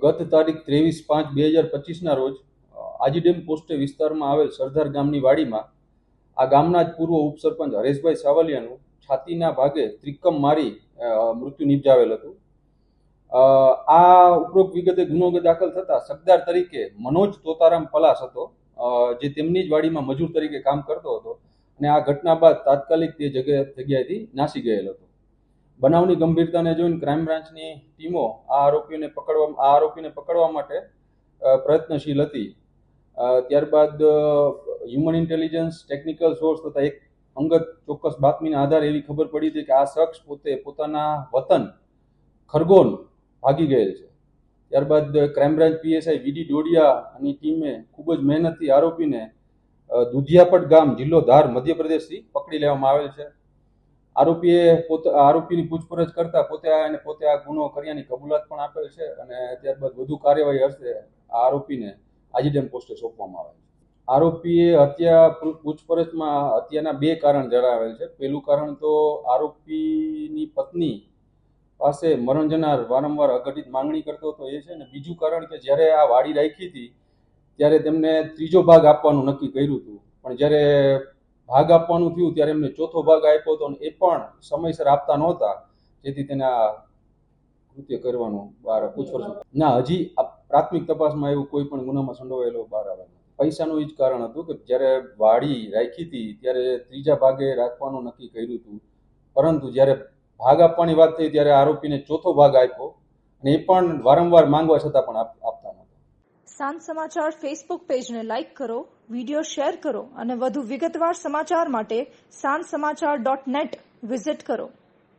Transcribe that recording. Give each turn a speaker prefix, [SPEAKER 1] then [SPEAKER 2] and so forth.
[SPEAKER 1] ગત તારીખ 23/5/2025ના રોજ આજીડેમ પોસ્ટે વિસ્તારમાં આવેલ સરદાર ગામની વાડીમાં આ ગામના જ પૂર્વ ઉપસરપંચ હરેશભાઈ સાવલિયાનું છાતીના ભાગે ત્રિકમ મારી મૃત્યુ નિપજાવેલ હતું. આ ઉપરોક્ત વિગતે ગુનો દાખલ થતા સગદાર તરીકે મનોજ તોતારામ પલાસ હતો, જે તેમની જ વાડીમાં મજૂર તરીકે કામ કરતો હતો અને આ ઘટના બાદ તાત્કાલિક તે જગ્યાએથી નાસી ગયેલ હતો. બનાવની ગંભીરતાને જોઈને ક્રાઇમ બ્રાન્ચની ટીમો આ આરોપીને પકડવા માટે પ્રયત્નશીલ હતી. ત્યારબાદ હ્યુમન ઇન્ટેલિજન્સ, ટેકનિકલ સોર્સ તથા એક અંગત ચોક્કસ બાતમીના આધારે એવી ખબર પડી હતી કે આ શખ્સ પોતે પોતાના વતન ખરગોન ભાગી ગયેલ છે. ત્યારબાદ ક્રાઇમ બ્રાન્ચ પીએસઆઈ વીડી ડોડિયાની ટીમે ખૂબ જ મહેનતથી આરોપીને દુધિયાપટ ગામ, જિલ્લો ધાર, મધ્યપ્રદેશથી પકડી લેવામાં આવેલ છે. આરોપીની પૂછપરછ કરતા પોતે આ ગુનો કર્યાની કબૂલાત પણ આપેલ છે અને ત્યારબાદ વધુ કાર્યવાહી અર્થે આ આરોપીને આજીડેમ પોસ્ટે સોંપવામાં આવે છે. આરોપીએ પૂછપરછમાં હત્યાના 2 કારણ જણાવેલ છે. પહેલું કારણ તો આરોપીની પત્ની પાસે મરણ જનાર વારંવાર અઘટિત માંગણી કરતો હતો એ છે, અને બીજું કારણ કે જ્યારે આ વાડી રાખી હતી ત્યારે તેમને 3જો ભાગ આપવાનું નક્કી કર્યું હતું, પણ જ્યારે ભાગ આપવાનું થયું ત્યારે એમને 4થો ભાગ આપ્યો હતો અને એ પણ સમયસર આપતા નહોતા, જેથી તેને આ કૃત્ય કરવાનું બહાર પૂછપરછ. ના, હજી પ્રાથમિક તપાસમાં એવું કોઈ પણ ગુનામાં સંડોવાયેલો બહાર આવે. પૈસાનું એ જ કારણ હતું કે જ્યારે વાડી રાખી હતી ત્યારે 3જા ભાગે રાખવાનું નક્કી કર્યું હતું, પરંતુ જ્યારે ભાગ આપવાની વાત થઈ ત્યારે આરોપીને 4થો ભાગ આપ્યો અને એ પણ વારંવાર માંગવા છતાં પણ આપતા નહોતા.
[SPEAKER 2] સાંજ સમાચાર ફેસબુક પેજને લાઇક કરો, વિડીયો શેર કરો અને વધુ વિગતવાર સમાચાર માટે sanssamachar.net વિઝિટ કરો.